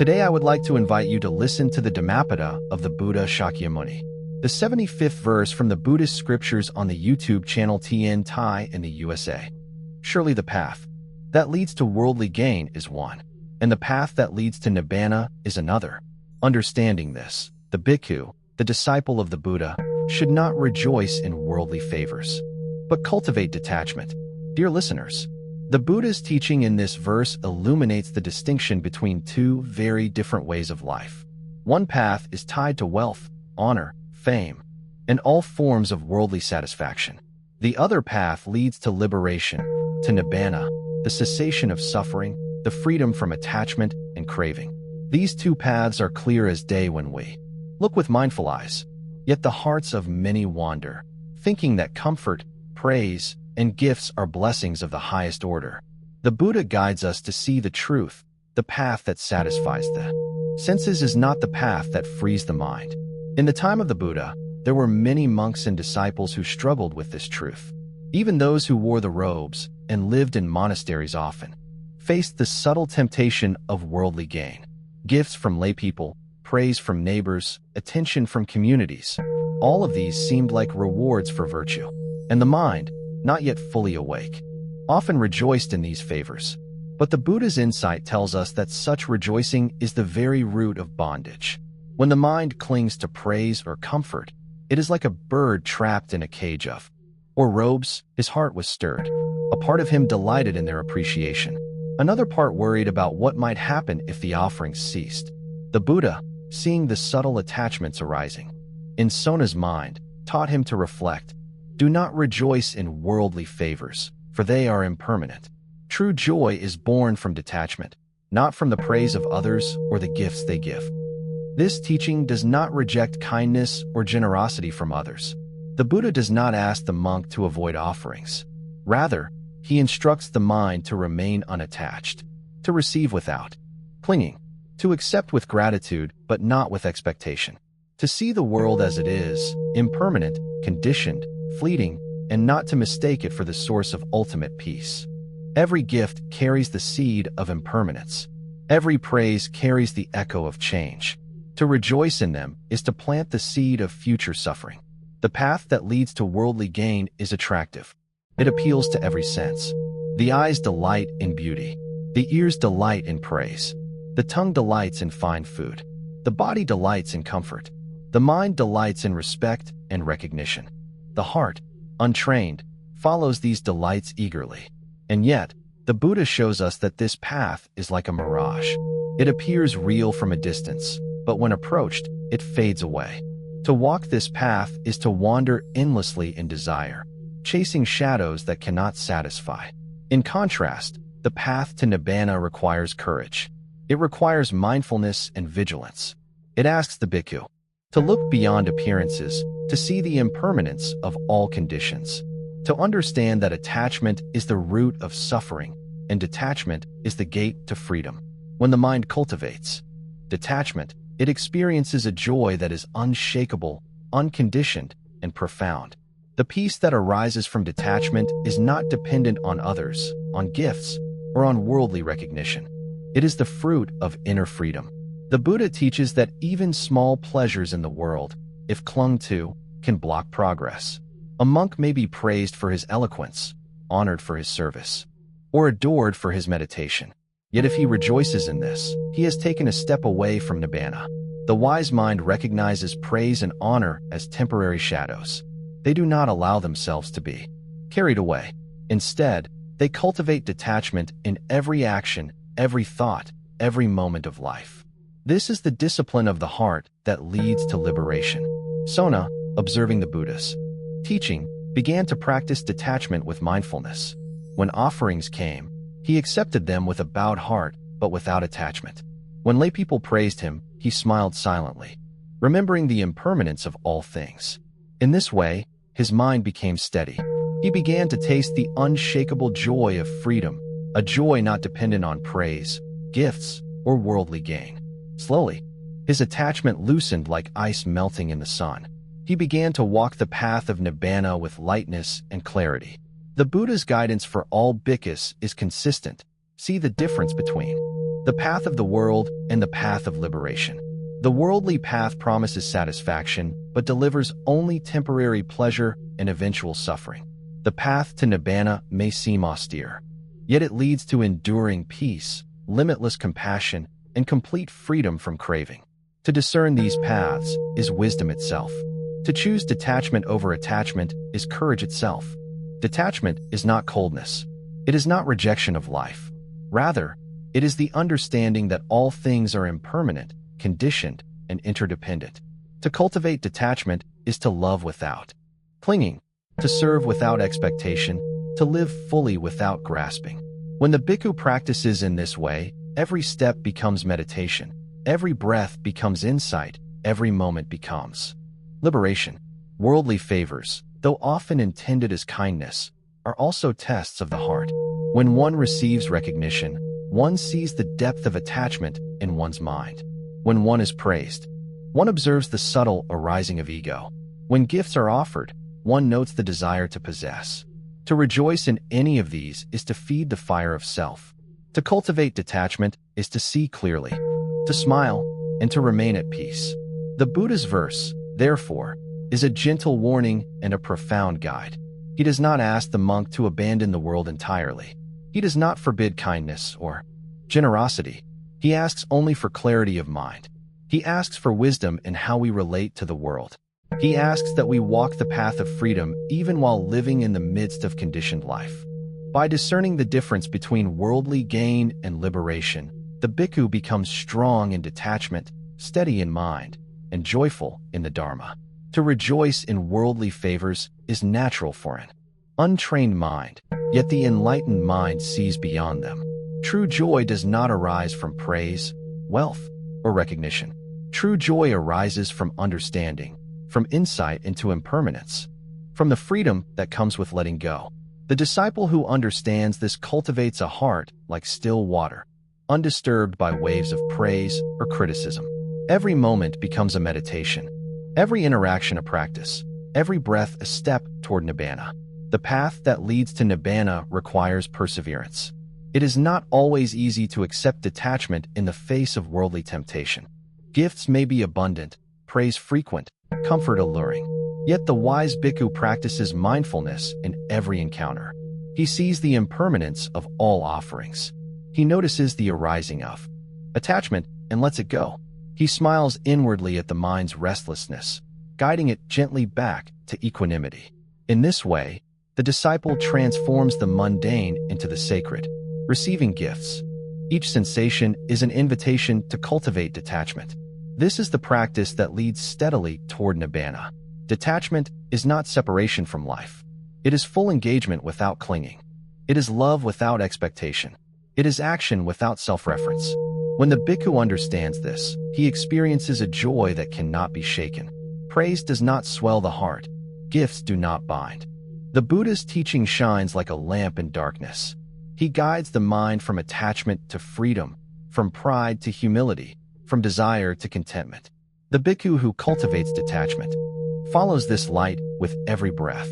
Today I would like to invite you to listen to the Dhammapada of the Buddha Shakyamuni, the 75th verse from the Buddhist scriptures on the YouTube channel TN Thai in the USA. Surely the path that leads to worldly gain is one, and the path that leads to nibbana is another. Understanding this, the bhikkhu, the disciple of the Buddha, should not rejoice in worldly favors, but cultivate detachment. Dear listeners, the Buddha's teaching in this verse illuminates the distinction between two very different ways of life. One path is tied to wealth, honor, fame, and all forms of worldly satisfaction. The other path leads to liberation, to nibbana, the cessation of suffering, the freedom from attachment and craving. These two paths are clear as day when we look with mindful eyes. Yet the hearts of many wander, thinking that comfort, praise, and gifts are blessings of the highest order. The Buddha guides us to see the truth. The path that satisfies the senses is not the path that frees the mind. In the time of the Buddha, there were many monks and disciples who struggled with this truth. Even those who wore the robes and lived in monasteries often faced the subtle temptation of worldly gain. Gifts from laypeople, praise from neighbors, attention from communities. All of these seemed like rewards for virtue. And the mind, not yet fully awake, often rejoiced in these favors. But the Buddha's insight tells us that such rejoicing is the very root of bondage. When the mind clings to praise or comfort, it is like a bird trapped in a cage of, or robes. His heart was stirred. A part of him delighted in their appreciation. Another part worried about what might happen if the offerings ceased. The Buddha, seeing the subtle attachments arising in Sona's mind, taught him to reflect. Do not rejoice in worldly favors, for they are impermanent. True joy is born from detachment, not from the praise of others or the gifts they give. This teaching does not reject kindness or generosity from others. The Buddha does not ask the monk to avoid offerings. Rather, he instructs the mind to remain unattached, to receive without clinging, to accept with gratitude but not with expectation, to see the world as it is, impermanent, conditioned, fleeting, and not to mistake it for the source of ultimate peace. Every gift carries the seed of impermanence. Every praise carries the echo of change. To rejoice in them is to plant the seed of future suffering. The path that leads to worldly gain is attractive. It appeals to every sense. The eyes delight in beauty. The ears delight in praise. The tongue delights in fine food. The body delights in comfort. The mind delights in respect and recognition. The heart, untrained, follows these delights eagerly. And yet, the Buddha shows us that this path is like a mirage. It appears real from a distance, but when approached, it fades away. To walk this path is to wander endlessly in desire, chasing shadows that cannot satisfy. In contrast, the path to nibbana requires courage. It requires mindfulness and vigilance. It asks the bhikkhu to look beyond appearances, to see the impermanence of all conditions, to understand that attachment is the root of suffering and detachment is the gate to freedom. When the mind cultivates detachment, it experiences a joy that is unshakable, unconditioned, and profound. The peace that arises from detachment is not dependent on others, on gifts, or on worldly recognition. It is the fruit of inner freedom. The Buddha teaches that even small pleasures in the world, if clung to, can block progress. A monk may be praised for his eloquence, honored for his service, or adored for his meditation. Yet if he rejoices in this, he has taken a step away from nibbana. The wise mind recognizes praise and honor as temporary shadows. They do not allow themselves to be carried away. Instead, they cultivate detachment in every action, every thought, every moment of life. This is the discipline of the heart that leads to liberation. Sona, observing the Buddha's teaching, began to practice detachment with mindfulness. When offerings came, he accepted them with a bowed heart, but without attachment. When laypeople praised him, he smiled silently, remembering the impermanence of all things. In this way, his mind became steady. He began to taste the unshakable joy of freedom, a joy not dependent on praise, gifts, or worldly gain. Slowly, his attachment loosened like ice melting in the sun. He began to walk the path of nibbana with lightness and clarity. The Buddha's guidance for all bhikkhus is consistent. See the difference between the path of the world and the path of liberation. The worldly path promises satisfaction, but delivers only temporary pleasure and eventual suffering. The path to Nibbana may seem austere, yet it leads to enduring peace, limitless compassion, and complete freedom from craving. To discern these paths is wisdom itself. To choose detachment over attachment is courage itself. Detachment is not coldness. It is not rejection of life. Rather, it is the understanding that all things are impermanent, conditioned, and interdependent. To cultivate detachment is to love without clinging, to serve without expectation, to live fully without grasping. When the bhikkhu practices in this way, every step becomes meditation, every breath becomes insight, every moment becomes liberation. Worldly favors, though often intended as kindness, are also tests of the heart. When one receives recognition, one sees the depth of attachment in one's mind. When one is praised, one observes the subtle arising of ego. When gifts are offered, one notes the desire to possess. To rejoice in any of these is to feed the fire of self. To cultivate detachment is to see clearly, to smile, and to remain at peace. The Buddha's verse, therefore, is a gentle warning and a profound guide. He does not ask the monk to abandon the world entirely. He does not forbid kindness or generosity. He asks only for clarity of mind. He asks for wisdom in how we relate to the world. He asks that we walk the path of freedom even while living in the midst of conditioned life. By discerning the difference between worldly gain and liberation, the bhikkhu becomes strong in detachment, steady in mind, and joyful in the Dharma. To rejoice in worldly favors is natural for an untrained mind, yet the enlightened mind sees beyond them. True joy does not arise from praise, wealth, or recognition. True joy arises from understanding, from insight into impermanence, from the freedom that comes with letting go. The disciple who understands this cultivates a heart like still water, undisturbed by waves of praise or criticism. Every moment becomes a meditation, every interaction a practice, every breath a step toward Nibbana. The path that leads to Nibbana requires perseverance. It is not always easy to accept detachment in the face of worldly temptation. Gifts may be abundant, praise frequent, comfort alluring. Yet the wise bhikkhu practices mindfulness in every encounter. He sees the impermanence of all offerings. He notices the arising of attachment and lets it go. He smiles inwardly at the mind's restlessness, guiding it gently back to equanimity. In this way, the disciple transforms the mundane into the sacred, receiving gifts. Each sensation is an invitation to cultivate detachment. This is the practice that leads steadily toward Nibbana. Detachment is not separation from life. It is full engagement without clinging. It is love without expectation. It is action without self-reference. When the bhikkhu understands this, he experiences a joy that cannot be shaken. Praise does not swell the heart. Gifts do not bind. The Buddha's teaching shines like a lamp in darkness. He guides the mind from attachment to freedom, from pride to humility, from desire to contentment. The bhikkhu who cultivates detachment follows this light with every breath.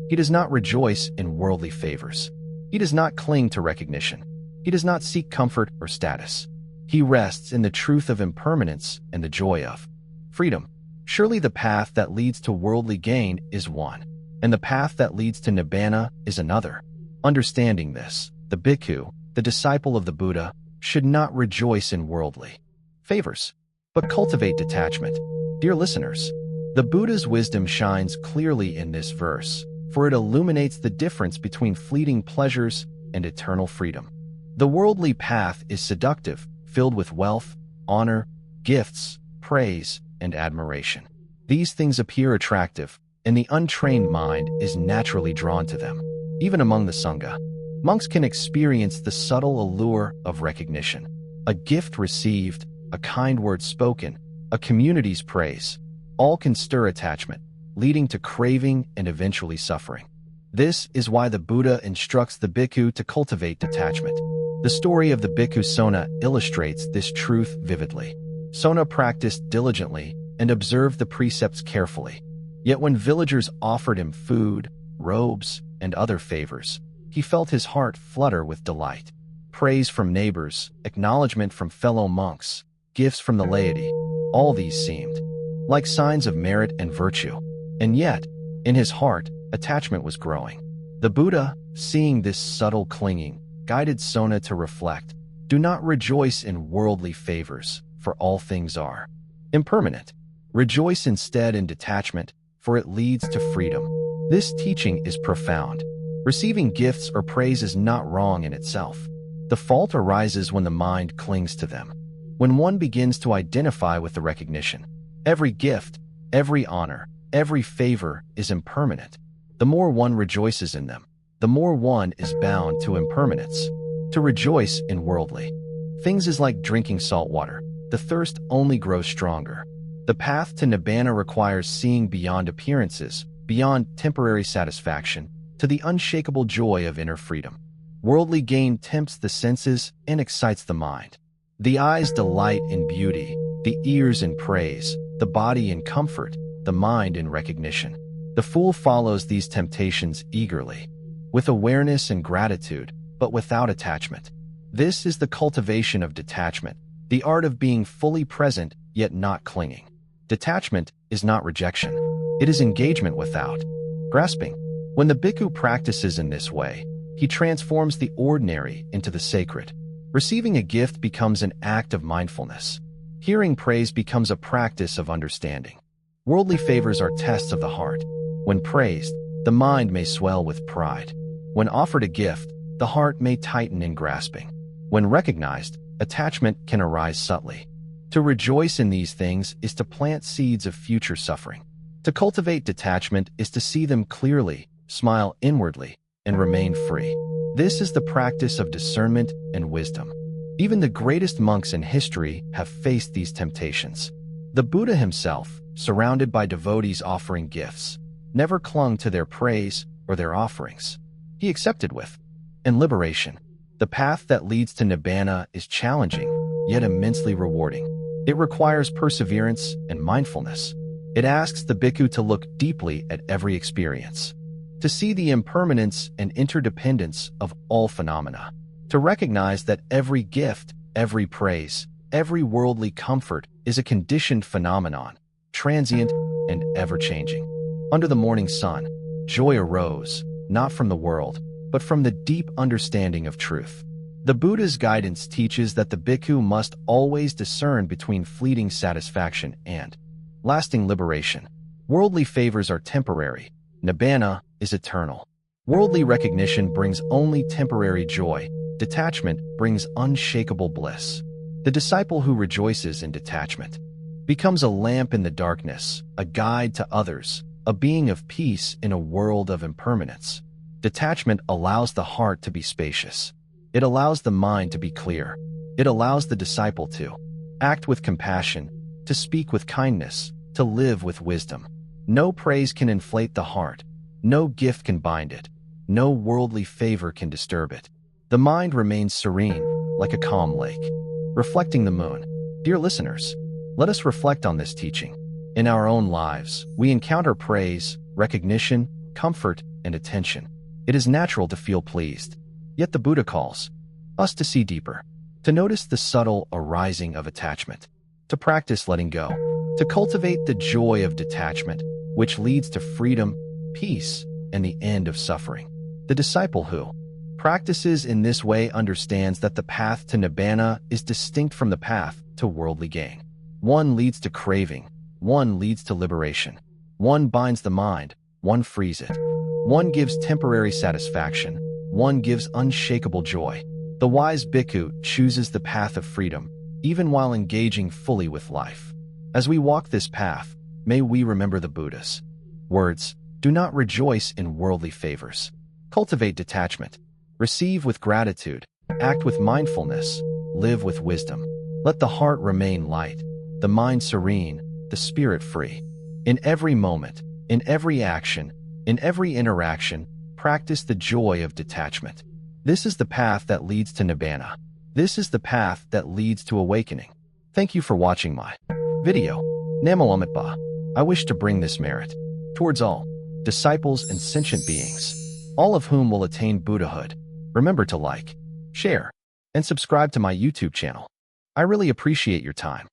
He does not rejoice in worldly favors. He does not cling to recognition. He does not seek comfort or status. He rests in the truth of impermanence and the joy of freedom. Surely the path that leads to worldly gain is one, and the path that leads to Nibbana is another. Understanding this, the bhikkhu, the disciple of the Buddha, should not rejoice in worldly favors, but cultivate detachment. Dear listeners, the Buddha's wisdom shines clearly in this verse, for it illuminates the difference between fleeting pleasures and eternal freedom. The worldly path is seductive, filled with wealth, honor, gifts, praise, and admiration. These things appear attractive, and the untrained mind is naturally drawn to them. Even among the Sangha, monks can experience the subtle allure of recognition. A gift received, a kind word spoken, a community's praise, all can stir attachment, leading to craving and eventually suffering. This is why the Buddha instructs the bhikkhu to cultivate detachment. The story of the bhikkhu Sona illustrates this truth vividly. Sona practiced diligently and observed the precepts carefully. Yet when villagers offered him food, robes, and other favors, he felt his heart flutter with delight. praise from neighbors, acknowledgement from fellow monks, gifts from the laity. All these seemed like signs of merit and virtue. And yet, in his heart, attachment was growing. The Buddha, seeing this subtle clinging, guided Sona to reflect, "Do not rejoice in worldly favors, for all things are impermanent. Rejoice instead in detachment, for it leads to freedom." This teaching is profound. Receiving gifts or praise is not wrong in itself. The fault arises when the mind clings to them. When one begins to identify with the recognition, every gift, every honor, every favor is impermanent. The more one rejoices in them, the more one is bound to impermanence. To rejoice in worldly things is like drinking salt water. The thirst only grows stronger. The path to nibbana requires seeing beyond appearances, beyond temporary satisfaction, to the unshakable joy of inner freedom. Worldly gain tempts the senses and excites the mind. The eyes delight in beauty, the ears in praise, the body in comfort, the mind in recognition. The fool follows these temptations eagerly, with awareness and gratitude, but without attachment. This is the cultivation of detachment, the art of being fully present yet not clinging. Detachment is not rejection. It is engagement without grasping. When the bhikkhu practices in this way, he transforms the ordinary into the sacred. Receiving a gift becomes an act of mindfulness. Hearing praise becomes a practice of understanding. Worldly favors are tests of the heart. When praised, the mind may swell with pride. When offered a gift, the heart may tighten in grasping. When recognized, attachment can arise subtly. To rejoice in these things is to plant seeds of future suffering. To cultivate detachment is to see them clearly, smile inwardly, and remain free. This is the practice of discernment and wisdom. Even the greatest monks in history have faced these temptations. The Buddha himself, surrounded by devotees offering gifts, never clung to their praise or their offerings. He accepted with and liberation. The path that leads to nibbana is challenging, yet immensely rewarding. It requires perseverance and mindfulness. It asks the bhikkhu to look deeply at every experience, to see the impermanence and interdependence of all phenomena, to recognize that every gift, every praise, every worldly comfort is a conditioned phenomenon, transient and ever-changing. Under the morning sun, joy arose, not from the world, but from the deep understanding of truth. The Buddha's guidance teaches that the bhikkhu must always discern between fleeting satisfaction and lasting liberation. Worldly favors are temporary. Nibbana is eternal. Worldly recognition brings only temporary joy. Detachment brings unshakable bliss. The disciple who rejoices in detachment becomes a lamp in the darkness, a guide to others, a being of peace in a world of impermanence. Detachment allows the heart to be spacious. It allows the mind to be clear. It allows the disciple to act with compassion, to speak with kindness, to live with wisdom. No praise can inflate the heart. No gift can bind it. No worldly favor can disturb it. The mind remains serene, like a calm lake, reflecting the moon. Dear listeners, let us reflect on this teaching. In our own lives, we encounter praise, recognition, comfort, and attention. It is natural to feel pleased. Yet the Buddha calls us to see deeper, to notice the subtle arising of attachment, to practice letting go, to cultivate the joy of detachment, which leads to freedom, peace, and the end of suffering. The disciple who practices in this way understands that the path to nibbana is distinct from the path to worldly gain. One leads to craving, one leads to liberation. One binds the mind, one frees it. One gives temporary satisfaction, one gives unshakable joy. The wise bhikkhu chooses the path of freedom, even while engaging fully with life. As we walk this path, may we remember the Buddha's words: do not rejoice in worldly favors. Cultivate detachment. Receive with gratitude. Act with mindfulness. Live with wisdom. Let the heart remain light, the mind serene, the spirit free. In every moment, in every action, in every interaction, practice the joy of detachment. This is the path that leads to nibbana. This is the path that leads to awakening. Thank you for watching my video. DHAMMAPADA. I wish to bring this merit towards all disciples and sentient beings, all of whom will attain Buddhahood. Remember to like, share, and subscribe to my YouTube channel. I really appreciate your time.